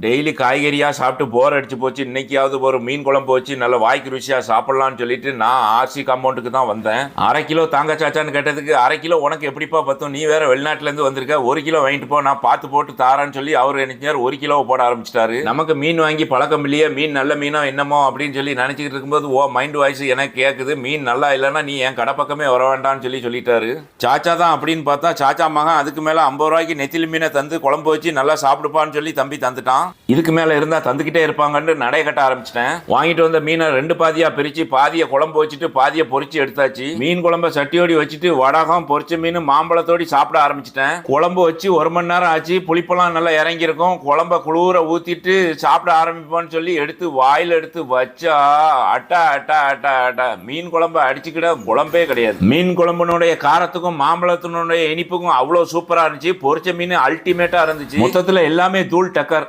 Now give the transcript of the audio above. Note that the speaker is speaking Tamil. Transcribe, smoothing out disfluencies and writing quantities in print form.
டெய்லி காய்கறியா சாப்பிட்டு போர் அடிச்சு போச்சு. இன்னைக்காவது ஒரு மீன் குழம்பு வச்சு நல்ல வாய்க்கு ருசியா சாப்பிடலாம்னு சொல்லிட்டு நான் ஆர்சி காம்பவுண்டுக்கு தான் வந்தேன். 1/2 கிலோ தாங்க சாச்சான்னு கேட்டதுக்கு 1/2 கிலோ உனக்கு எப்படிப்பா பத்தும், நீ வேற வெளிநாட்டுல இருந்து வந்திருக்க, 1 கிலோ வாங்கிட்டு போ, நான் பார்த்து போட்டு தாரான்னு சொல்லி அவர் என்ன 1 கிலோவை போட ஆரம்பிச்சிட்டாரு. நமக்கு மீன் வாங்கி பழக்கம் இல்லையே, மீன் நல்ல மீனோ என்னமோ அப்படின்னு சொல்லி நினைச்சிட்டு இருக்கும்போது மைண்ட் வாய்ஸ் எனக்கு கேட்குது, மீன் நல்லா இல்லைன்னா நீ என் கடை பக்கமே வர வேண்டாம்னு சொல்லிட்டாரு. சாச்சா தான் அப்படின்னு பார்த்தா சாச்சா மகன் அதுக்கு மேல 50 ரூபாய்க்கு நெத்திலி மீனை தந்து குழம்பு வச்சு நல்லா சாப்பிடுப்பான்னு சொல்லி தம்பி தந்துட்டான். இதுக்கு மேல இருந்தா தந்துக்கிட்டே இருப்பாங்கன்னு நடை கட்ட ஆரம்பிச்சிட்டேன். வாங்கிட்டு வந்த மீனை 2 பாதியா பிரிச்சு பாதியை குழம்பு வச்சுட்டு பாதியை பொரிச்சு எடுத்தாச்சு. மீன் குழம்ப சட்டியோடி வச்சுட்டு வடகம் பொரிச்ச மீன் மாம்பழத்தோடி சாப்பிட ஆரம்பிச்சிட்டேன். குழம்பு வச்சு 1 மணி நேரம் ஆச்சு. புளிப்பெல்லாம் நல்லா இறங்கி இருக்கும். குழம்ப குளூர ஊத்திட்டு சாப்பிட ஆரம்பிப்போம்னு சொல்லி எடுத்து வாயில எடுத்து வச்சா அட்டா அட்டா அட்டா அட்டா மீன் குழம்பு அடிச்சுக்கிட குழம்பே கிடையாது. மீன் குழம்புனுடைய காரத்துக்கும் மாம்பழத்தினுடைய இனிப்புக்கும் அவ்வளவு சூப்பரா இருந்துச்சு. பொரிச்ச மீன் அல்டிமேட்டா இருந்துச்சு. மொத்தத்துல எல்லாமே தூள் டக்கர்.